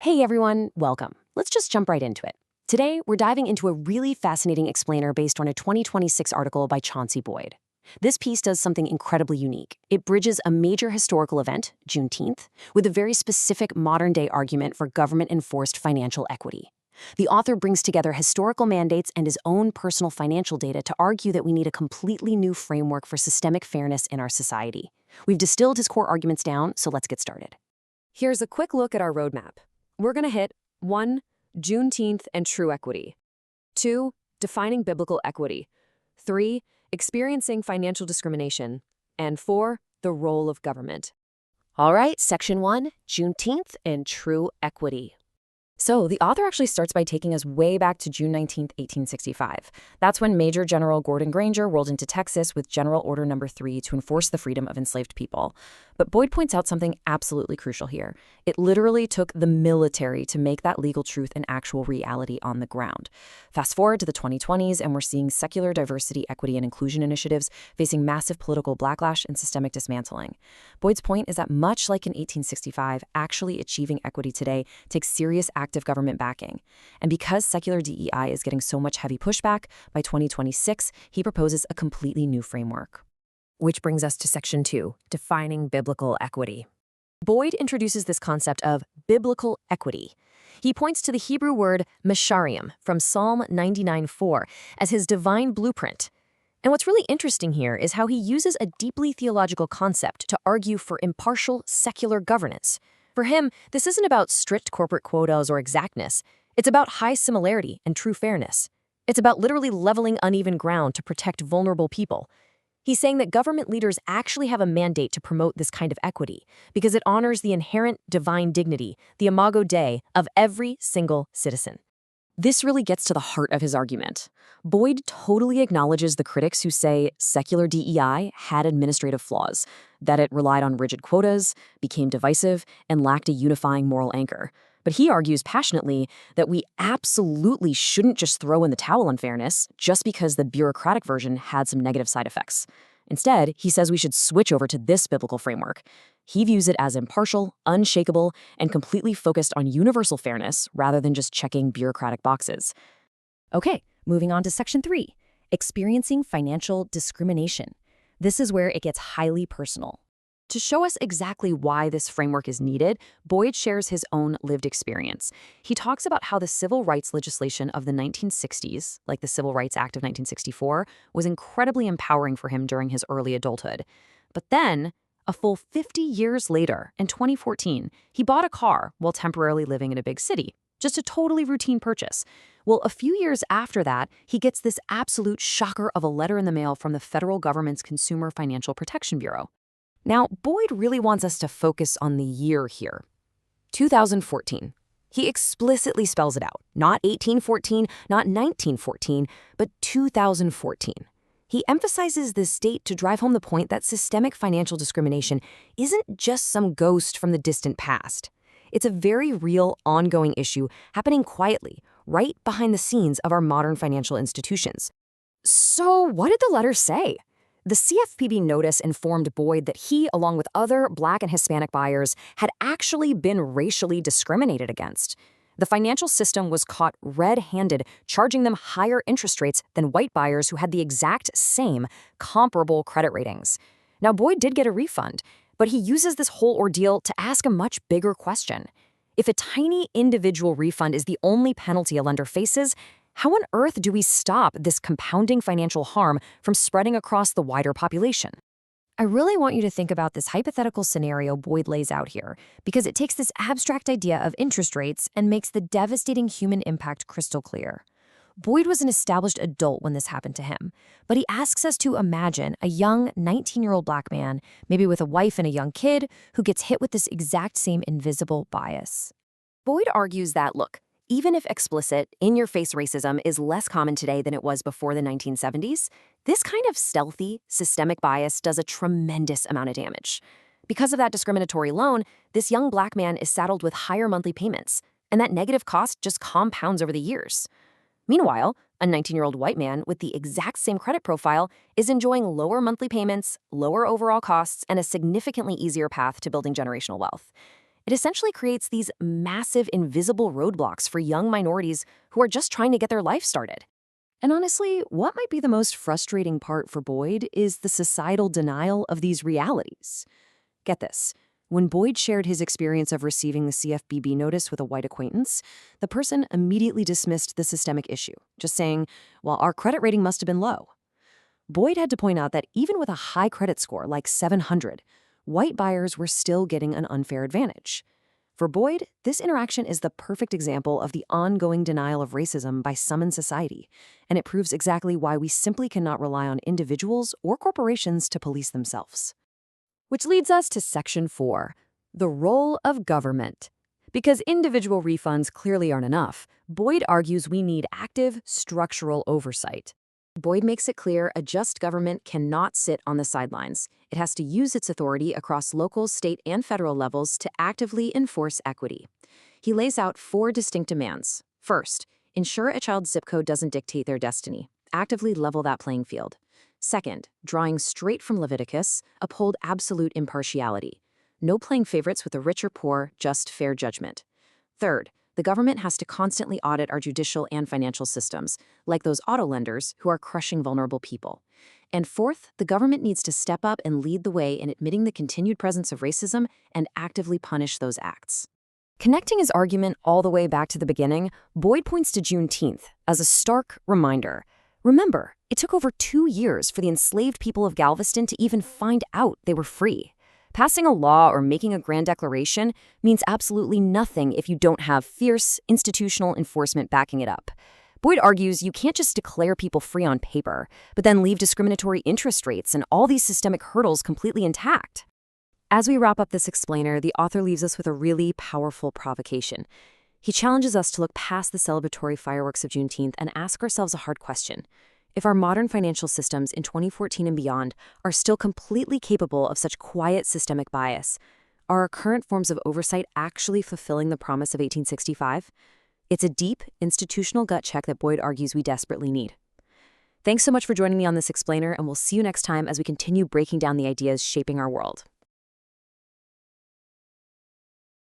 Hey everyone, welcome. Let's just jump right into it. Today, we're diving into a really fascinating explainer based on a 2026 article by Chauncey Boyd. This piece does something incredibly unique. It bridges a major historical event, Juneteenth, with a very specific modern-day argument for government-enforced financial equity. The author brings together historical mandates and his own personal financial data to argue that we need a completely new framework for systemic fairness in our society. We've distilled his core arguments down, so let's get started. Here's a quick look at our roadmap. We're going to hit 1. Juneteenth and true equity. 2. Defining biblical equity. 3. Experiencing financial discrimination. And 4. The role of government. All right, Section 1, Juneteenth and true equity. So the author actually starts by taking us way back to June 19th, 1865. That's when Major General Gordon Granger rolled into Texas with General Order No. 3 to enforce the freedom of enslaved people. But Boyd points out something absolutely crucial here. It literally took the military to make that legal truth an actual reality on the ground. Fast forward to the 2020s, and we're seeing secular diversity, equity, and inclusion initiatives facing massive political backlash and systemic dismantling. Boyd's point is that much like in 1865, actually achieving equity today takes serious active government backing. And because secular DEI is getting so much heavy pushback, by 2026, he proposes a completely new framework. Which brings us to Section 2, defining biblical equity. Boyd introduces this concept of biblical equity. He points to the Hebrew word mesharim from Psalm 99:4 as his divine blueprint. And what's really interesting here is how he uses a deeply theological concept to argue for impartial, secular governance. For him, this isn't about strict corporate quotas or exactness. It's about high similarity and true fairness. It's about literally leveling uneven ground to protect vulnerable people. He's saying that government leaders actually have a mandate to promote this kind of equity because it honors the inherent divine dignity, the imago Dei, of every single citizen. This really gets to the heart of his argument. Boyd totally acknowledges the critics who say secular DEI had administrative flaws, that it relied on rigid quotas, became divisive, and lacked a unifying moral anchor. But he argues passionately that we absolutely shouldn't just throw in the towel on fairness just because the bureaucratic version had some negative side effects. Instead, he says we should switch over to this biblical framework. He views it as impartial, unshakable, and completely focused on universal fairness rather than just checking bureaucratic boxes. Okay, moving on to Section 3, experiencing financial discrimination. This is where it gets highly personal. To show us exactly why this framework is needed, Boyd shares his own lived experience. He talks about how the civil rights legislation of the 1960s, like the Civil Rights Act of 1964, was incredibly empowering for him during his early adulthood. But then, a full 50 years later, in 2014, he bought a car while temporarily living in a big city. Just a totally routine purchase. Well, a few years after that, he gets this absolute shocker of a letter in the mail from the federal government's Consumer Financial Protection Bureau. Now, Boyd really wants us to focus on the year here. 2014. He explicitly spells it out. Not 1814, not 1914, but 2014. He emphasizes this date to drive home the point that systemic financial discrimination isn't just some ghost from the distant past. It's a very real, ongoing issue happening quietly, right behind the scenes of our modern financial institutions. So, what did the letter say? The CFPB notice informed Boyd that he, along with other Black and Hispanic buyers, had actually been racially discriminated against. The financial system was caught red-handed, charging them higher interest rates than white buyers who had the exact same, comparable credit ratings. Now, Boyd did get a refund, but he uses this whole ordeal to ask a much bigger question. If a tiny individual refund is the only penalty a lender faces, how on earth do we stop this compounding financial harm from spreading across the wider population? I really want you to think about this hypothetical scenario Boyd lays out here, because it takes this abstract idea of interest rates and makes the devastating human impact crystal clear. Boyd was an established adult when this happened to him, but he asks us to imagine a young 19-year-old Black man, maybe with a wife and a young kid, who gets hit with this exact same invisible bias. Boyd argues that, look, even if explicit, in-your-face racism is less common today than it was before the 1970s, this kind of stealthy, systemic bias does a tremendous amount of damage. Because of that discriminatory loan, this young Black man is saddled with higher monthly payments, and that negative cost just compounds over the years. Meanwhile, a 19-year-old white man with the exact same credit profile is enjoying lower monthly payments, lower overall costs, and a significantly easier path to building generational wealth. It essentially creates these massive invisible roadblocks for young minorities who are just trying to get their life started. And honestly, what might be the most frustrating part for Boyd is the societal denial of these realities. Get this. When Boyd shared his experience of receiving the CFPB notice with a white acquaintance, the person immediately dismissed the systemic issue, just saying, well, our credit rating must have been low. Boyd had to point out that even with a high credit score, like 700, white buyers were still getting an unfair advantage. For Boyd, this interaction is the perfect example of the ongoing denial of racism by some in society, and it proves exactly why we simply cannot rely on individuals or corporations to police themselves. Which leads us to Section 4, the role of government. Because individual refunds clearly aren't enough, Boyd argues we need active, structural oversight. Boyd makes it clear a just government cannot sit on the sidelines. It has to use its authority across local, state, and federal levels to actively enforce equity. He lays out 4 distinct demands. First, ensure a child's zip code doesn't dictate their destiny. Actively level that playing field. Second, drawing straight from Leviticus, uphold absolute impartiality. No playing favorites with the rich or poor, just fair judgment. Third, the government has to constantly audit our judicial and financial systems, like those auto lenders who are crushing vulnerable people. And fourth, the government needs to step up and lead the way in admitting the continued presence of racism and actively punish those acts. Connecting his argument all the way back to the beginning, Boyd points to Juneteenth as a stark reminder. Remember, it took over 2 years for the enslaved people of Galveston to even find out they were free. Passing a law or making a grand declaration means absolutely nothing if you don't have fierce, institutional enforcement backing it up. Boyd argues you can't just declare people free on paper, but then leave discriminatory interest rates and all these systemic hurdles completely intact. As we wrap up this explainer, the author leaves us with a really powerful provocation. He challenges us to look past the celebratory fireworks of Juneteenth and ask ourselves a hard question. If our modern financial systems in 2014 and beyond are still completely capable of such quiet systemic bias, are our current forms of oversight actually fulfilling the promise of 1865? It's a deep, institutional gut check that Boyd argues we desperately need. Thanks so much for joining me on this explainer, and we'll see you next time as we continue breaking down the ideas shaping our world.